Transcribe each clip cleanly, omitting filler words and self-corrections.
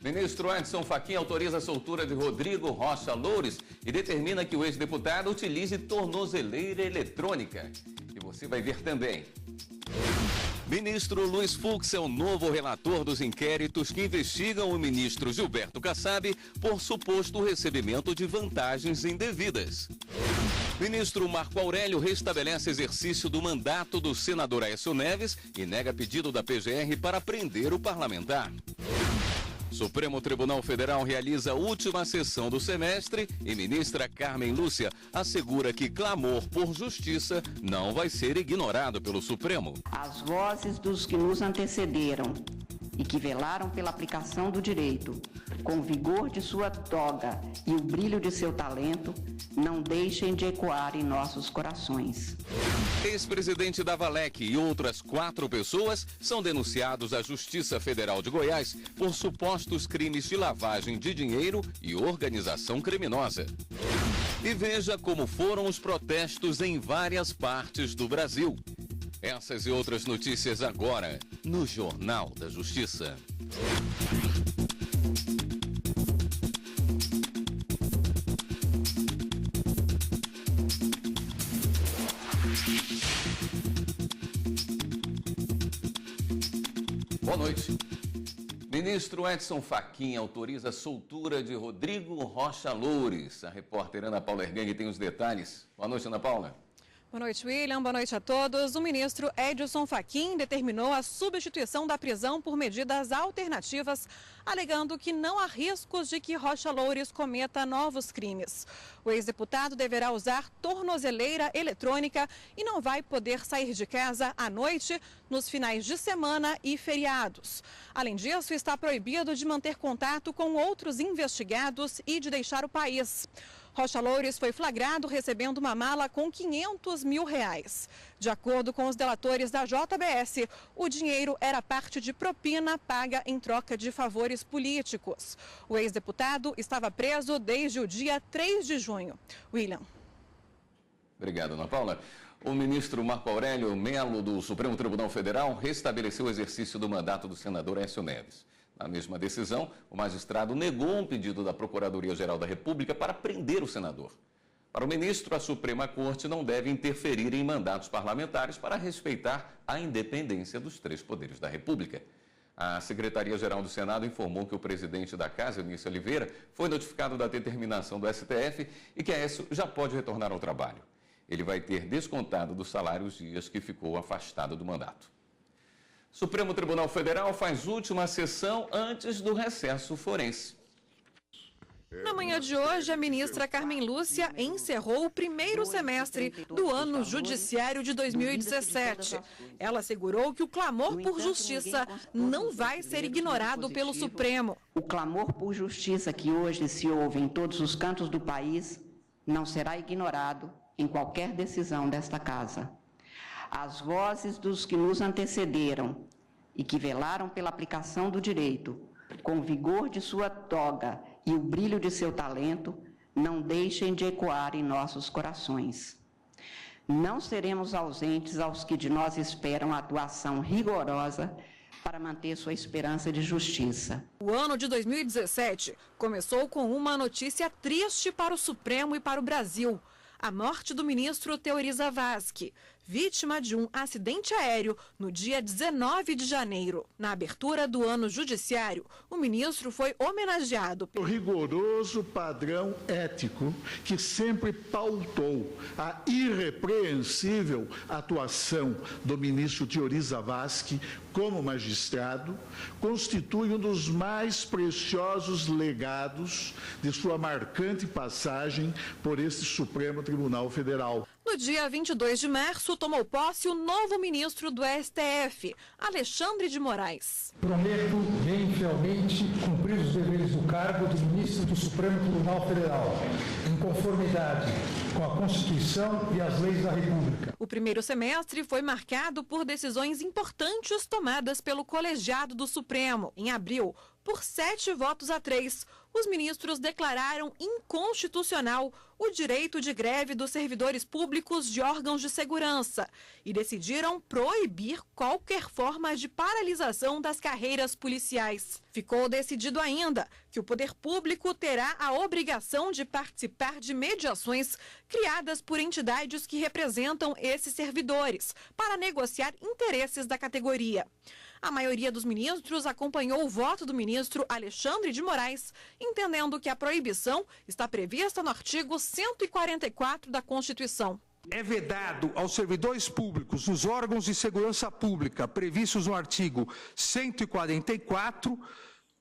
Ministro Edson Fachin autoriza a soltura de Rodrigo Rocha Loures e determina que o ex-deputado utilize tornozeleira eletrônica. E você vai ver também. Ministro Luiz Fux é o novo relator dos inquéritos que investigam o ministro Gilberto Kassab por suposto recebimento de vantagens indevidas. Ministro Marco Aurélio restabelece exercício do mandato do senador Aécio Neves e nega pedido da PGR para prender o parlamentar. Supremo Tribunal Federal realiza a última sessão do semestre e ministra Carmen Lúcia assegura que clamor por justiça não vai ser ignorado pelo Supremo. As vozes dos que nos antecederam e que velaram pela aplicação do direito, com o vigor de sua toga e o brilho de seu talento, não deixem de ecoar em nossos corações. Ex-presidente da Valec e outras 4 pessoas são denunciados à Justiça Federal de Goiás por supostos crimes de lavagem de dinheiro e organização criminosa. E veja como foram os protestos em várias partes do Brasil. Essas e outras notícias agora no Jornal da Justiça. Boa noite. Ministro Edson Fachin autoriza a soltura de Rodrigo Rocha Loures. A repórter Ana Paula Ergang tem os detalhes. Boa noite, Ana Paula. Boa noite, William. Boa noite a todos. O ministro Edson Fachin determinou a substituição da prisão por medidas alternativas, alegando que não há riscos de que Rocha Loures cometa novos crimes. O ex-deputado deverá usar tornozeleira eletrônica e não vai poder sair de casa à noite, nos finais de semana e feriados. Além disso, está proibido de manter contato com outros investigados e de deixar o país. Rocha Loures foi flagrado recebendo uma mala com R$500 mil. De acordo com os delatores da JBS, o dinheiro era parte de propina paga em troca de favores políticos. O ex-deputado estava preso desde o dia 3 de junho. William. Obrigado, Ana Paula. O ministro Marco Aurélio Melo, do Supremo Tribunal Federal, restabeleceu o exercício do mandato do senador Aécio Neves. Na mesma decisão, o magistrado negou um pedido da Procuradoria-Geral da República para prender o senador. Para o ministro, a Suprema Corte não deve interferir em mandatos parlamentares para respeitar a independência dos 3 poderes da República. A Secretaria-Geral do Senado informou que o presidente da Casa, Eunice Oliveira, foi notificado da determinação do STF e que Aécio já pode retornar ao trabalho. Ele vai ter descontado do salário os dias que ficou afastado do mandato. Supremo Tribunal Federal faz última sessão antes do recesso forense. Na manhã de hoje, a ministra Carmen Lúcia encerrou o primeiro semestre do ano judiciário de 2017. Ela assegurou que o clamor por justiça não vai ser ignorado pelo Supremo. O clamor por justiça que hoje se ouve em todos os cantos do país não será ignorado em qualquer decisão desta Casa. As vozes dos que nos antecederam e que velaram pela aplicação do direito, com o vigor de sua toga e o brilho de seu talento, não deixem de ecoar em nossos corações. Não seremos ausentes aos que de nós esperam a atuação rigorosa para manter sua esperança de justiça. O ano de 2017 começou com uma notícia triste para o Supremo e para o Brasil. A morte do ministro Teori Zavascki, vítima de um acidente aéreo no dia 19 de janeiro. Na abertura do ano judiciário, o ministro foi homenageado pelo rigoroso padrão ético que sempre pautou a irrepreensível atuação do ministro Teori Zavascki como magistrado, constitui um dos mais preciosos legados de sua marcante passagem por esse Supremo Tribunal Federal. No dia 22 de março, tomou posse o novo ministro do STF, Alexandre de Moraes. Prometo bem fielmente cumprir os deveres do cargo de ministro do Supremo Tribunal Federal, em conformidade com a Constituição e as leis da República. O primeiro semestre foi marcado por decisões importantes tomadas pelo colegiado do Supremo. Em abril, Por 7-3, os ministros declararam inconstitucional o direito de greve dos servidores públicos de órgãos de segurança e decidiram proibir qualquer forma de paralisação das carreiras policiais. Ficou decidido ainda que o poder público terá a obrigação de participar de mediações criadas por entidades que representam esses servidores para negociar interesses da categoria. A maioria dos ministros acompanhou o voto do ministro Alexandre de Moraes, entendendo que a proibição está prevista no artigo 144 da Constituição. É vedado aos servidores públicos dos órgãos de segurança pública previstos no artigo 144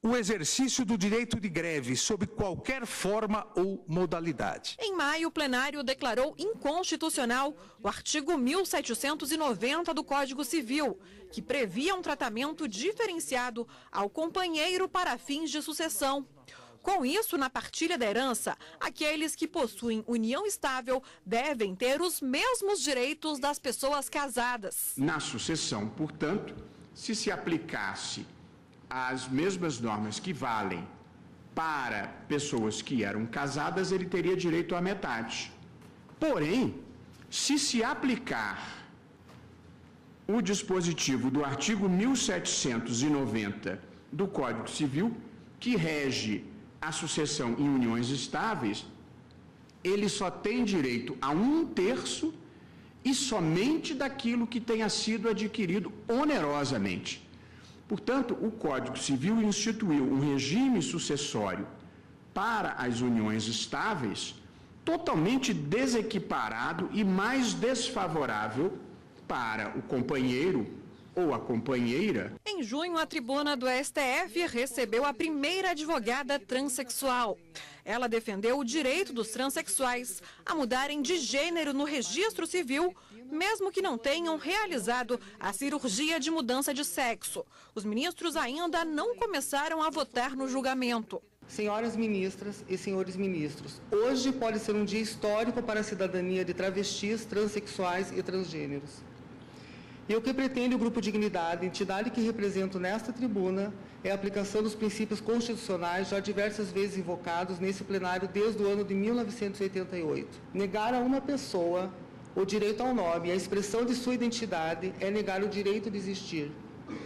o exercício do direito de greve sob qualquer forma ou modalidade. Em maio, o plenário declarou inconstitucional o artigo 1790 do Código Civil, que previa um tratamento diferenciado ao companheiro para fins de sucessão. Com isso, na partilha da herança, aqueles que possuem união estável devem ter os mesmos direitos das pessoas casadas. Na sucessão, portanto, se aplicasse as mesmas normas que valem para pessoas que eram casadas, ele teria direito à metade. Porém, se aplicar o dispositivo do artigo 1790 do Código Civil, que rege a sucessão em uniões estáveis, ele só tem direito a 1/3 e somente daquilo que tenha sido adquirido onerosamente. Portanto, o Código Civil instituiu um regime sucessório para as uniões estáveis totalmente desequiparado e mais desfavorável para o companheiro ou a companheira. Em junho, a tribuna do STF recebeu a primeira advogada transexual. Ela defendeu o direito dos transexuais a mudarem de gênero no registro civil, mesmo que não tenham realizado a cirurgia de mudança de sexo. Os ministros ainda não começaram a votar no julgamento. Senhoras ministras e senhores ministros, hoje pode ser um dia histórico para a cidadania de travestis, transexuais e transgêneros. E o que pretende o Grupo Dignidade, entidade que represento nesta tribuna, é a aplicação dos princípios constitucionais já diversas vezes invocados nesse plenário desde o ano de 1988. Negar a uma pessoa o direito ao nome e a expressão de sua identidade é negar o direito de existir.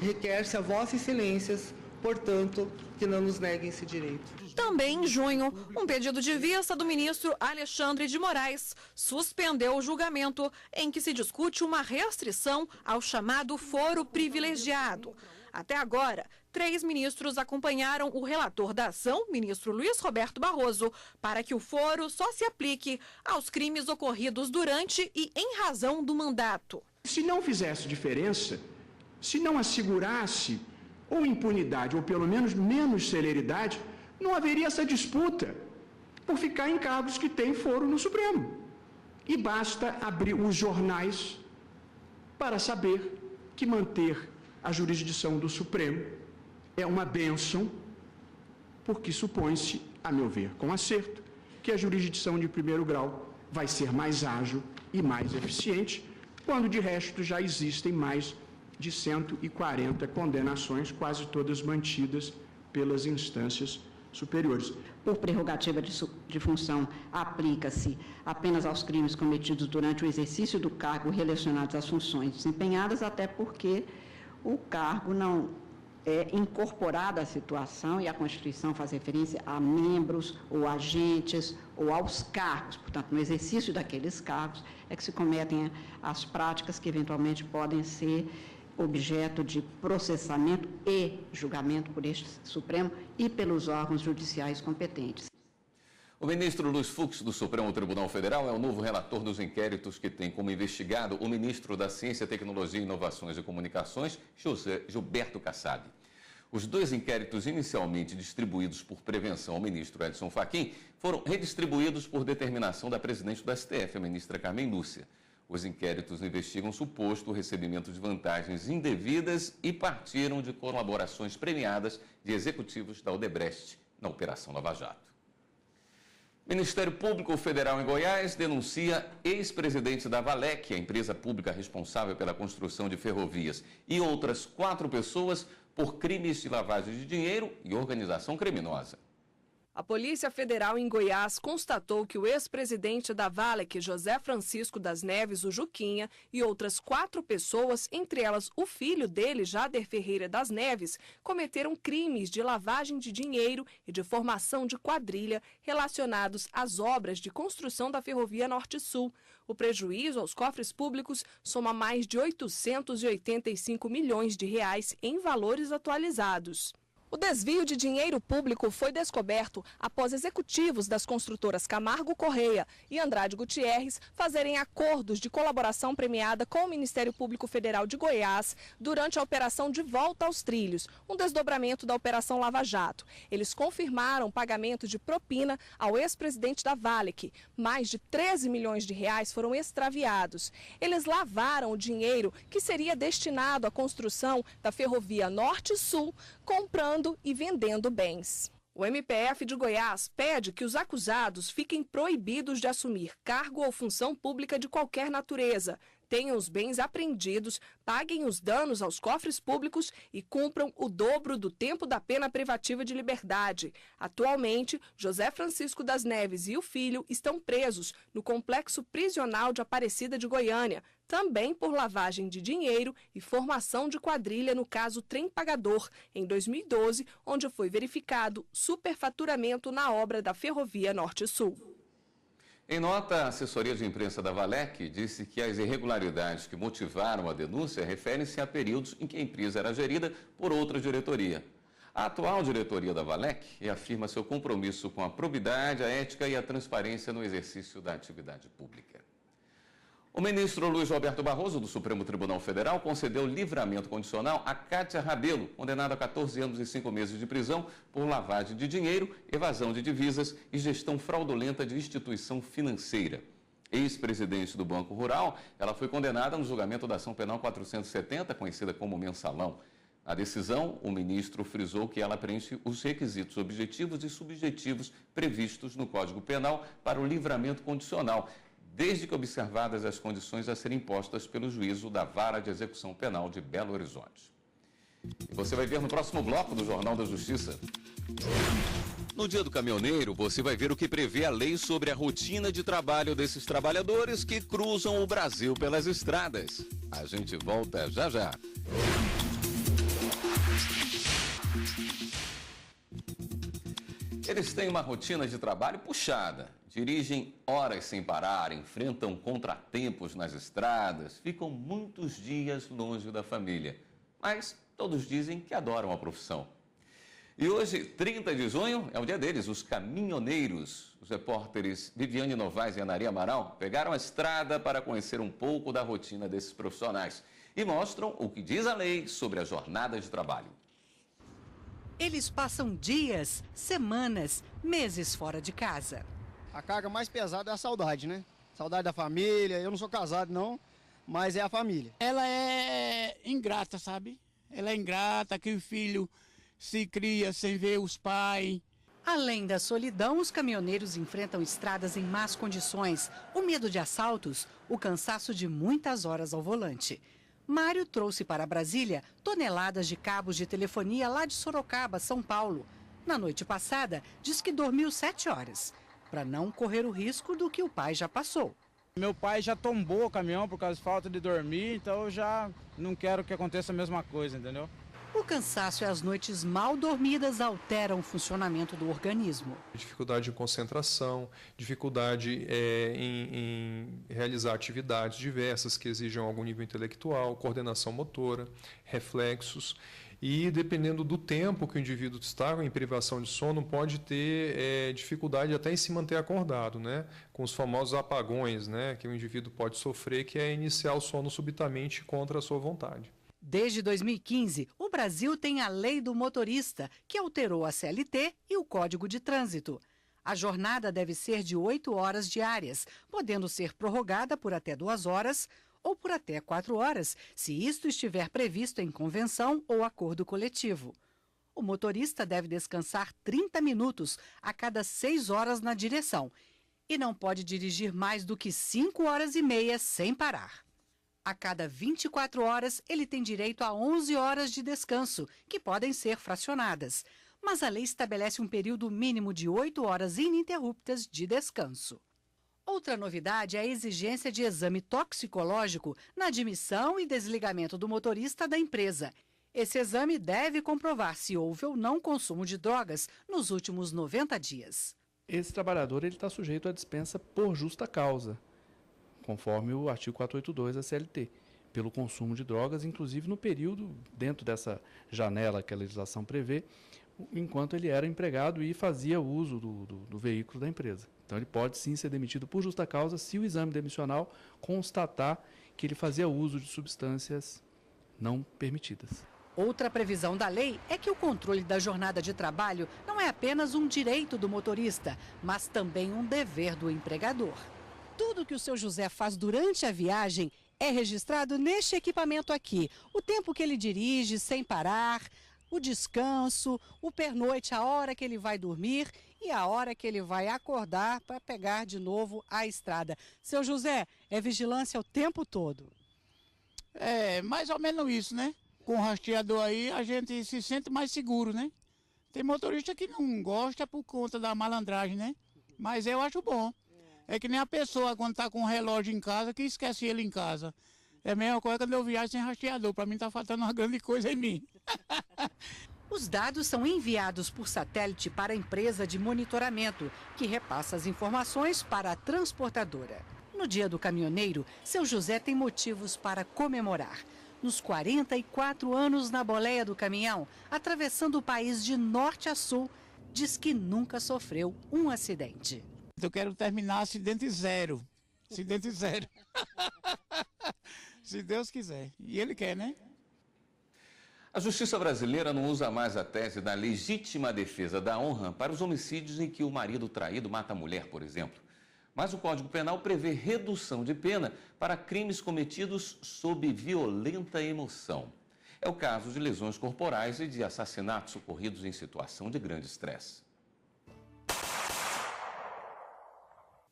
Requer-se a vossas excelências, portanto, que não nos neguem esse direito. Também em junho, um pedido de vista do ministro Alexandre de Moraes suspendeu o julgamento em que se discute uma restrição ao chamado foro privilegiado. Até agora, 3 ministros acompanharam o relator da ação, ministro Luiz Roberto Barroso, para que o foro só se aplique aos crimes ocorridos durante e em razão do mandato. Se não fizesse diferença, se não assegurasse ou impunidade, ou pelo menos menos celeridade, não haveria essa disputa por ficar em cargos que têm foro no Supremo. E basta abrir os jornais para saber que manter a jurisdição do Supremo é uma bênção, porque supõe-se, a meu ver, com acerto, que a jurisdição de primeiro grau vai ser mais ágil e mais eficiente, quando de resto já existem mais de 140 condenações, quase todas mantidas pelas instâncias superiores. Por prerrogativa de função, aplica-se apenas aos crimes cometidos durante o exercício do cargo relacionados às funções desempenhadas, até porque o cargo não é incorporado à situação e a Constituição faz referência a membros ou agentes ou aos cargos. Portanto, no exercício daqueles cargos é que se cometem as práticas que eventualmente podem ser objeto de processamento e julgamento por este Supremo e pelos órgãos judiciais competentes. O ministro Luiz Fux, do Supremo Tribunal Federal, é o novo relator dos inquéritos que tem como investigado o ministro da Ciência, Tecnologia, Inovações e Comunicações, Gilberto Kassab. Os 2 inquéritos inicialmente distribuídos por prevenção ao ministro Edson Fachin foram redistribuídos por determinação da presidente do STF, a ministra Carmen Lúcia. Os inquéritos investigam suposto recebimento de vantagens indevidas e partiram de colaborações premiadas de executivos da Odebrecht na Operação Lava Jato. O Ministério Público Federal em Goiás denuncia ex-presidente da Valec, a empresa pública responsável pela construção de ferrovias, e outras 4 pessoas por crimes de lavagem de dinheiro e organização criminosa. A Polícia Federal em Goiás constatou que o ex-presidente da Valec, José Francisco das Neves, o Juquinha, e outras 4 pessoas, entre elas o filho dele, Jader Ferreira das Neves, cometeram crimes de lavagem de dinheiro e de formação de quadrilha relacionados às obras de construção da Ferrovia Norte-Sul. O prejuízo aos cofres públicos soma mais de 885 milhões de reais em valores atualizados. O desvio de dinheiro público foi descoberto após executivos das construtoras Camargo Correia e Andrade Gutierrez fazerem acordos de colaboração premiada com o Ministério Público Federal de Goiás durante a operação de volta aos trilhos, um desdobramento da Operação Lava Jato. Eles confirmaram pagamento de propina ao ex-presidente da Valec. Mais de 13 milhões de reais foram extraviados. Eles lavaram o dinheiro que seria destinado à construção da Ferrovia Norte-Sul, comprando e vendendo bens. O MPF de Goiás pede que os acusados fiquem proibidos de assumir cargo ou função pública de qualquer natureza, tenham os bens apreendidos, paguem os danos aos cofres públicos e cumpram o dobro do tempo da pena privativa de liberdade. Atualmente, José Francisco das Neves e o filho estão presos no complexo prisional de Aparecida de Goiânia, também por lavagem de dinheiro e formação de quadrilha no caso Trem Pagador, em 2012, onde foi verificado superfaturamento na obra da Ferrovia Norte-Sul. Em nota, a assessoria de imprensa da Valec disse que as irregularidades que motivaram a denúncia referem-se a períodos em que a empresa era gerida por outra diretoria. A atual diretoria da Valec reafirma seu compromisso com a probidade, a ética e a transparência no exercício da atividade pública. O ministro Luiz Roberto Barroso, do Supremo Tribunal Federal, concedeu livramento condicional a Cátia Rabelo, condenada a 14 anos e 5 meses de prisão por lavagem de dinheiro, evasão de divisas e gestão fraudulenta de instituição financeira. Ex-presidente do Banco Rural, ela foi condenada no julgamento da ação penal 470, conhecida como mensalão. Na decisão, o ministro frisou que ela preenche os requisitos objetivos e subjetivos previstos no Código Penal para o livramento condicional, desde que observadas as condições a serem impostas pelo juízo da Vara de Execução Penal de Belo Horizonte. E você vai ver no próximo bloco do Jornal da Justiça. No Dia do Caminhoneiro, você vai ver o que prevê a lei sobre a rotina de trabalho desses trabalhadores que cruzam o Brasil pelas estradas. A gente volta já já. Eles têm uma rotina de trabalho puxada. Dirigem horas sem parar, enfrentam contratempos nas estradas, ficam muitos dias longe da família. Mas todos dizem que adoram a profissão. E hoje, 30 de junho, é o dia deles, os caminhoneiros. Os repórteres Viviane Novaes e Anaria Amaral pegaram a estrada para conhecer um pouco da rotina desses profissionais e mostram o que diz a lei sobre a jornada de trabalho. Eles passam dias, semanas, meses fora de casa. A carga mais pesada é a saudade, né? Saudade da família. Eu não sou casado, não, mas é a família. Ela é ingrata, sabe? Ela é ingrata, que o filho se cria sem ver os pais. Além da solidão, os caminhoneiros enfrentam estradas em más condições, o medo de assaltos, o cansaço de muitas horas ao volante. Mário trouxe para Brasília toneladas de cabos de telefonia lá de Sorocaba, São Paulo. Na noite passada, diz que dormiu 7 horas, para não correr o risco do que o pai já passou. Meu pai já tombou o caminhão por causa de falta de dormir, então eu já não quero que aconteça a mesma coisa, entendeu? O cansaço e as noites mal dormidas alteram o funcionamento do organismo. Dificuldade de concentração, dificuldade em realizar atividades diversas que exijam algum nível intelectual, coordenação motora, reflexos. E dependendo do tempo que o indivíduo está em privação de sono, pode ter dificuldade até em se manter acordado, né? Com os famosos apagões, né? Que o indivíduo pode sofrer, que é iniciar o sono subitamente contra a sua vontade. Desde 2015, o Brasil tem a Lei do Motorista, que alterou a CLT e o Código de Trânsito. A jornada deve ser de 8 horas diárias, podendo ser prorrogada por até 2 horas ou por até 4 horas, se isto estiver previsto em convenção ou acordo coletivo. O motorista deve descansar 30 minutos a cada 6 horas na direção e não pode dirigir mais do que 5 horas e meia sem parar. A cada 24 horas, ele tem direito a 11 horas de descanso, que podem ser fracionadas. Mas a lei estabelece um período mínimo de 8 horas ininterruptas de descanso. Outra novidade é a exigência de exame toxicológico na admissão e desligamento do motorista da empresa. Esse exame deve comprovar se houve ou não consumo de drogas nos últimos 90 dias. Esse trabalhador está sujeito à dispensa por justa causa, conforme o artigo 482 da CLT, pelo consumo de drogas, inclusive no período, dentro dessa janela que a legislação prevê, enquanto ele era empregado e fazia uso do veículo da empresa. Então, ele pode sim ser demitido por justa causa se o exame demissional constatar que ele fazia uso de substâncias não permitidas. Outra previsão da lei é que o controle da jornada de trabalho não é apenas um direito do motorista, mas também um dever do empregador. Tudo que o seu José faz durante a viagem é registrado neste equipamento aqui. O tempo que ele dirige sem parar, o descanso, o pernoite, a hora que ele vai dormir e a hora que ele vai acordar para pegar de novo a estrada. Seu José, é vigilância o tempo todo? É, mais ou menos isso, né? Com o rastreador aí, a gente se sente mais seguro, né? Tem motorista que não gosta por conta da malandragem, né? Mas eu acho bom. É que nem a pessoa quando está com o relógio em casa, que esquece ele em casa. É a mesma coisa quando eu viajo sem rastreador. Para mim está faltando uma grande coisa em mim. Os dados são enviados por satélite para a empresa de monitoramento, que repassa as informações para a transportadora. No Dia do Caminhoneiro, seu José tem motivos para comemorar. Nos 44 anos na boleia do caminhão, atravessando o país de norte a sul, diz que nunca sofreu um acidente. Eu quero terminar acidente zero. Acidente zero. Se Deus quiser. E Ele quer, né? A justiça brasileira não usa mais a tese da legítima defesa da honra para os homicídios em que o marido traído mata a mulher, por exemplo. Mas o Código Penal prevê redução de pena para crimes cometidos sob violenta emoção. É o caso de lesões corporais e de assassinatos ocorridos em situação de grande estresse.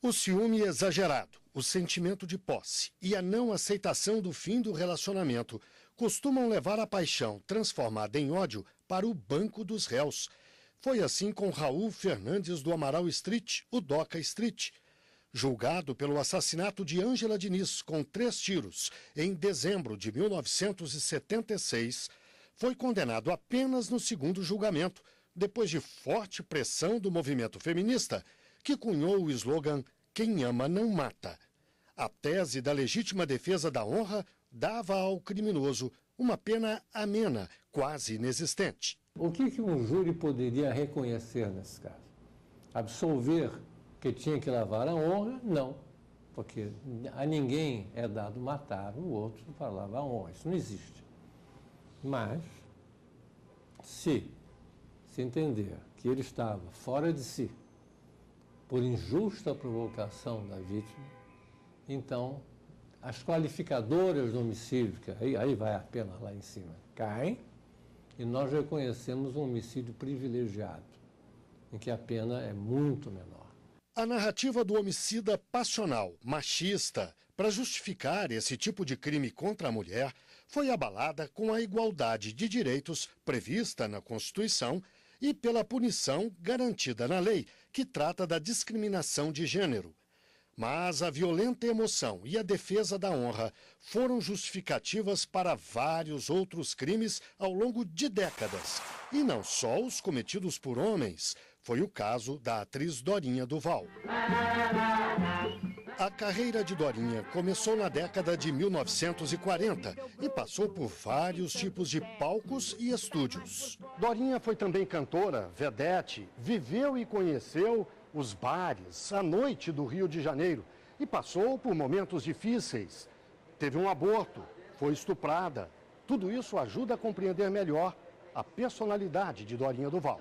O ciúme exagerado, o sentimento de posse e a não aceitação do fim do relacionamento costumam levar a paixão transformada em ódio para o banco dos réus. Foi assim com Raul Fernandes do Amaral Street, o Doca Street. Julgado pelo assassinato de Ângela Diniz com 3 tiros em dezembro de 1976, foi condenado apenas no segundo julgamento, depois de forte pressão do movimento feminista, que cunhou o slogan "Quem ama não mata". A tese da legítima defesa da honra dava ao criminoso uma pena amena, quase inexistente. O que um júri poderia reconhecer nesse caso? Absolver que tinha que lavar a honra? Não, porque a ninguém é dado matar o outro para lavar a honra, isso não existe. Mas, se entender que ele estava fora de si, por injusta provocação da vítima, então as qualificadoras do homicídio, que aí vai a pena lá em cima, caem, e nós reconhecemos um homicídio privilegiado, em que a pena é muito menor. A narrativa do homicida passional, machista, para justificar esse tipo de crime contra a mulher, foi abalada com a igualdade de direitos prevista na Constituição e pela punição garantida na lei, que trata da discriminação de gênero. Mas a violenta emoção e a defesa da honra foram justificativas para vários outros crimes ao longo de décadas. E não só os cometidos por homens. Foi o caso da atriz Dorinha Duval. A carreira de Dorinha começou na década de 1940 e passou por vários tipos de palcos e estúdios. Dorinha foi também cantora, vedete, viveu e conheceu os bares, a noite do Rio de Janeiro e passou por momentos difíceis. Teve um aborto, foi estuprada. Tudo isso ajuda a compreender melhor a personalidade de Dorinha Duval.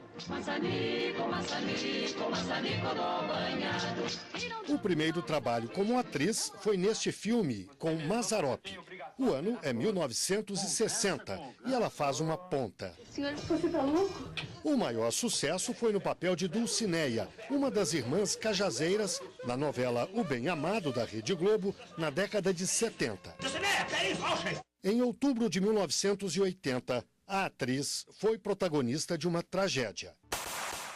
O primeiro trabalho como atriz foi neste filme com Mazzaropi. O ano é 1960 e ela faz uma ponta. Senhor, você tá louco? O maior sucesso foi no papel de Dulcineia, uma das irmãs cajazeiras, na novela O Bem Amado da Rede Globo, na década de 70. Dulcineia, Em outubro de 1980, a atriz foi protagonista de uma tragédia.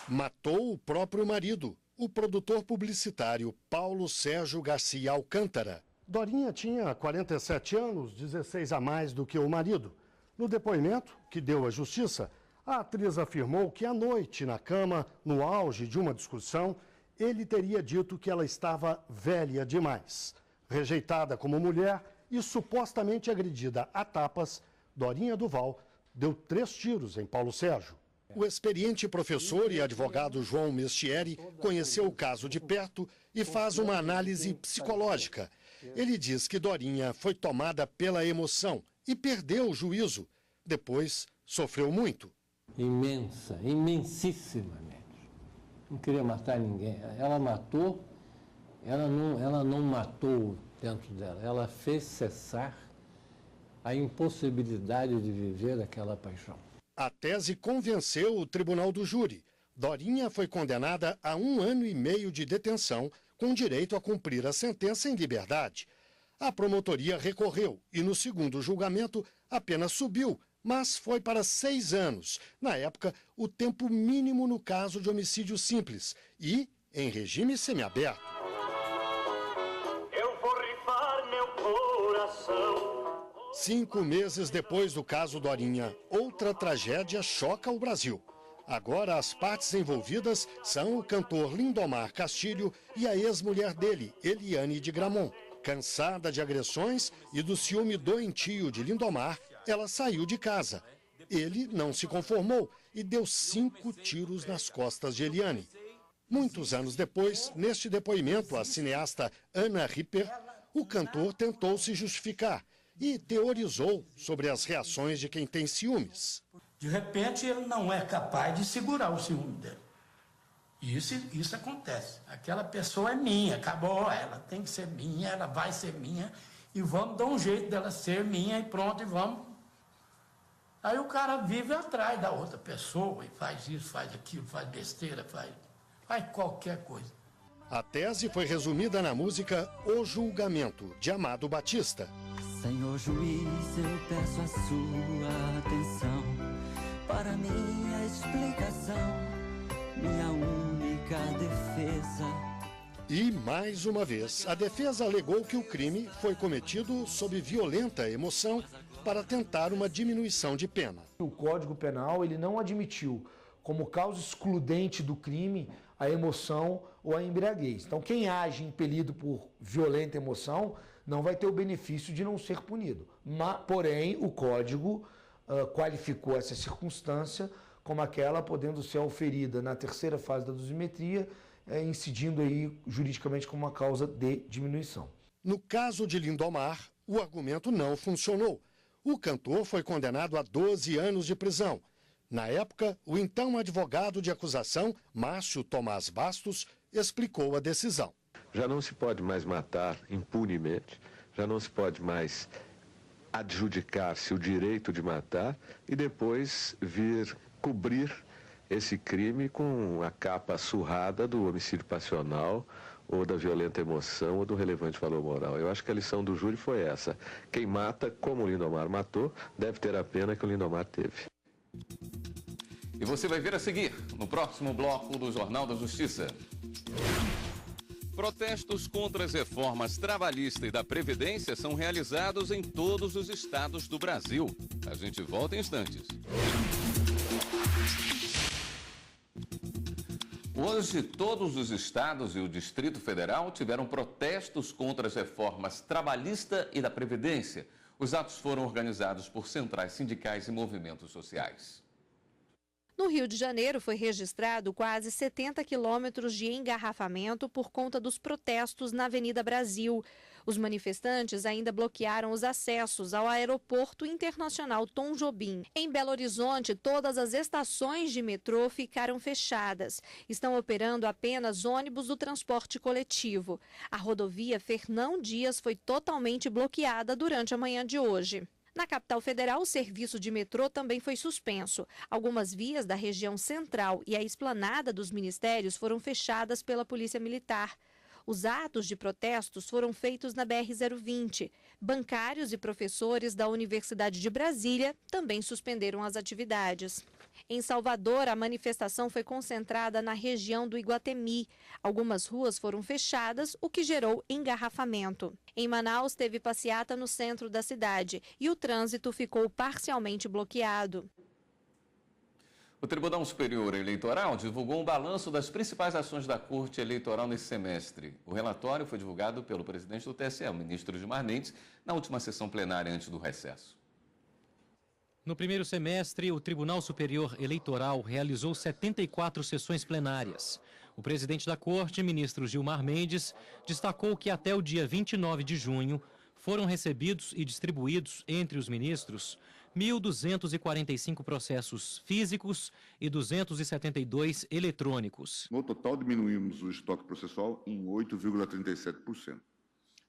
Matou o próprio marido, o produtor publicitário Paulo Sérgio Garcia Alcântara. Dorinha tinha 47 anos, 16 a mais do que o marido. No depoimento que deu à justiça, a atriz afirmou que à noite, na cama, no auge de uma discussão, ele teria dito que ela estava velha demais. Rejeitada como mulher e supostamente agredida a tapas, Dorinha Duval deu 3 tiros em Paulo Sérgio. O experiente professor e advogado João Mestieri conheceu o caso de perto e faz uma análise psicológica. Ele diz que Dorinha foi tomada pela emoção e perdeu o juízo. Depois, sofreu muito. Imensa, imensissimamente. Não queria matar ninguém. Ela matou, ela não matou dentro dela. Ela fez cessar a impossibilidade de viver aquela paixão. A tese convenceu o tribunal do júri. Dorinha foi condenada a 1 ano e meio de detenção, com direito a cumprir a sentença em liberdade. A promotoria recorreu e, no segundo julgamento, a pena subiu, mas foi para 6 anos. Na época, o tempo mínimo no caso de homicídio simples e em regime semiaberto. Eu vou rifar meu coração. 5 meses depois do caso Dorinha, outra tragédia choca o Brasil. Agora as partes envolvidas são o cantor Lindomar Castilho e a ex-mulher dele, Eliane de Gramont. Cansada de agressões e do ciúme doentio de Lindomar, ela saiu de casa. Ele não se conformou e deu 5 tiros nas costas de Eliane. Muitos anos depois, neste depoimento à cineasta Ana Ripper, o cantor tentou se justificar e teorizou sobre as reações de quem tem ciúmes. De repente, ele não é capaz de segurar o ciúme dele. Isso acontece. Aquela pessoa é minha, acabou, ela tem que ser minha, ela vai ser minha, e vamos dar um jeito dela ser minha e pronto, e vamos. Aí o cara vive atrás da outra pessoa e faz isso, faz aquilo, faz besteira, faz qualquer coisa. A tese foi resumida na música O Julgamento, de Amado Batista. Senhor juiz, eu peço a sua atenção para minha explicação, minha única defesa. E, mais uma vez, a defesa alegou que o crime foi cometido sob violenta emoção para tentar uma diminuição de pena. O Código Penal ele não admitiu como causa excludente do crime a emoção ou a embriaguez. Então, quem age impelido por violenta emoção não vai ter o benefício de não ser punido. Porém, o Código qualificou essa circunstância como aquela podendo ser auferida na terceira fase da dosimetria, incidindo aí juridicamente como uma causa de diminuição. No caso de Lindomar, o argumento não funcionou. O cantor foi condenado a 12 anos de prisão. Na época, o então advogado de acusação, Márcio Tomás Bastos, explicou a decisão. Já não se pode mais matar impunemente, já não se pode mais adjudicar-se o direito de matar e depois vir cobrir esse crime com a capa surrada do homicídio passional ou da violenta emoção ou do relevante valor moral. Eu acho que a lição do júri foi essa. Quem mata, como o Lindomar matou, deve ter a pena que o Lindomar teve. E você vai ver a seguir, no próximo bloco do Jornal da Justiça. Protestos contra as reformas trabalhista e da Previdência são realizados em todos os estados do Brasil. A gente volta em instantes. Hoje, todos os estados e o Distrito Federal tiveram protestos contra as reformas trabalhista e da Previdência. Os atos foram organizados por centrais sindicais e movimentos sociais. No Rio de Janeiro, foi registrado quase 70 quilômetros de engarrafamento por conta dos protestos na Avenida Brasil. Os manifestantes ainda bloquearam os acessos ao Aeroporto Internacional Tom Jobim. Em Belo Horizonte, todas as estações de metrô ficaram fechadas. Estão operando apenas ônibus do transporte coletivo. A rodovia Fernão Dias foi totalmente bloqueada durante a manhã de hoje. Na capital federal, o serviço de metrô também foi suspenso. Algumas vias da região central e a esplanada dos ministérios foram fechadas pela Polícia Militar. Os atos de protestos foram feitos na BR-020. Bancários e professores da Universidade de Brasília também suspenderam as atividades. Em Salvador, a manifestação foi concentrada na região do Iguatemi. Algumas ruas foram fechadas, o que gerou engarrafamento. Em Manaus, teve passeata no centro da cidade e o trânsito ficou parcialmente bloqueado. O Tribunal Superior Eleitoral divulgou um balanço das principais ações da Corte Eleitoral nesse semestre. O relatório foi divulgado pelo presidente do TSE, o ministro Gilmar Mendes, na última sessão plenária antes do recesso. No primeiro semestre, o Tribunal Superior Eleitoral realizou 74 sessões plenárias. O presidente da Corte, ministro Gilmar Mendes, destacou que até o dia 29 de junho foram recebidos e distribuídos entre os ministros 1.245 processos físicos e 272 eletrônicos. No total, diminuímos o estoque processual em 8,37%,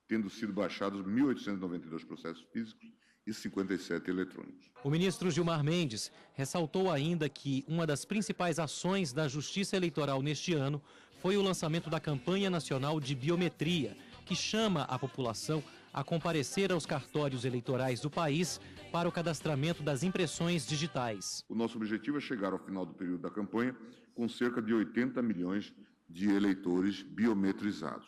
tendo sido baixados 1.892 processos físicos e 57 eletrônicos. O ministro Gilmar Mendes ressaltou ainda que uma das principais ações da Justiça Eleitoral neste ano foi o lançamento da campanha nacional de biometria, que chama a população a comparecer aos cartórios eleitorais do país para o cadastramento das impressões digitais. O nosso objetivo é chegar ao final do período da campanha com cerca de 80 milhões de eleitores biometrizados.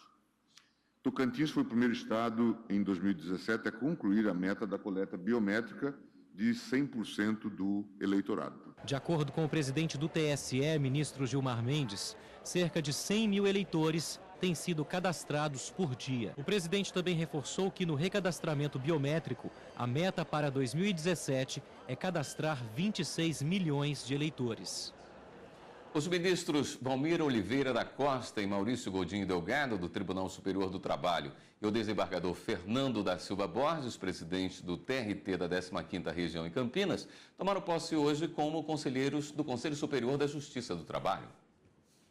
Tocantins foi o primeiro estado em 2017 a concluir a meta da coleta biométrica de 100% do eleitorado. De acordo com o presidente do TSE, ministro Gilmar Mendes, cerca de 100 mil eleitores têm sido cadastrados por dia. O presidente também reforçou que no recadastramento biométrico, a meta para 2017 é cadastrar 26 milhões de eleitores. Os ministros Valmir Oliveira da Costa e Maurício Godinho Delgado, do Tribunal Superior do Trabalho, e o desembargador Fernando da Silva Borges, presidente do TRT da 15ª Região em Campinas, tomaram posse hoje como conselheiros do Conselho Superior da Justiça do Trabalho.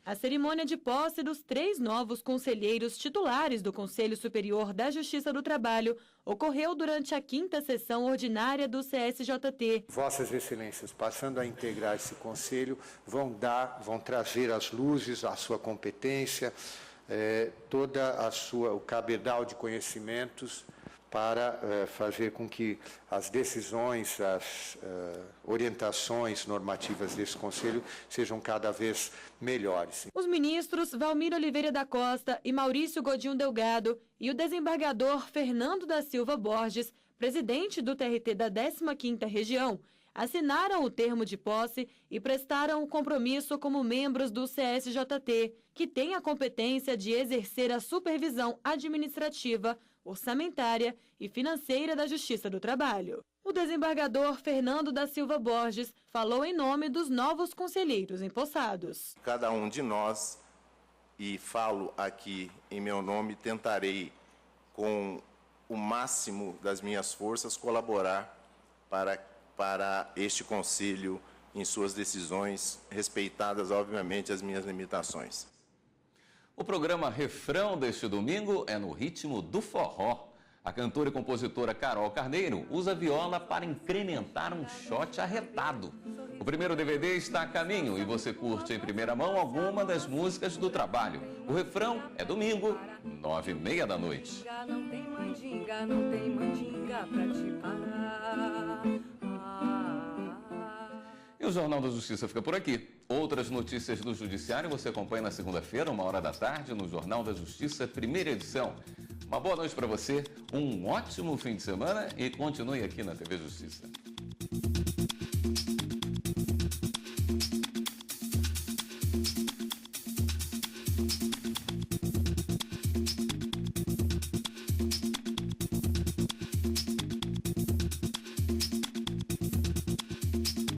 A cerimônia de posse dos 3 novos conselheiros titulares do Conselho Superior da Justiça do Trabalho ocorreu durante a 5ª sessão ordinária do CSJT. Vossas Excelências, passando a integrar esse conselho, vão trazer às luzes a sua competência, o cabedal de conhecimentos para fazer com que as decisões, as orientações normativas desse Conselho sejam cada vez melhores. Os ministros Valmir Oliveira da Costa e Maurício Godinho Delgado e o desembargador Fernando da Silva Borges, presidente do TRT da 15ª Região, assinaram o termo de posse e prestaram o compromisso como membros do CSJT, que tem a competência de exercer a supervisão administrativa, orçamentária e financeira da Justiça do Trabalho. O desembargador Fernando da Silva Borges falou em nome dos novos conselheiros empossados. Cada um de nós, e falo aqui em meu nome, tentarei com o máximo das minhas forças colaborar para este conselho em suas decisões, respeitadas, obviamente, as minhas limitações. O programa Refrão deste domingo é no ritmo do forró. A cantora e compositora Carol Carneiro usa viola para incrementar um shot arretado. O primeiro DVD está a caminho e você curte em primeira mão alguma das músicas do trabalho. O Refrão é domingo, 9h30 da noite. Não tem mandinga, não tem mandinga pra te parar. E o Jornal da Justiça fica por aqui. Outras notícias do Judiciário você acompanha na segunda-feira, 13h, no Jornal da Justiça, primeira edição. Uma boa noite para você, um ótimo fim de semana e continue aqui na TV Justiça.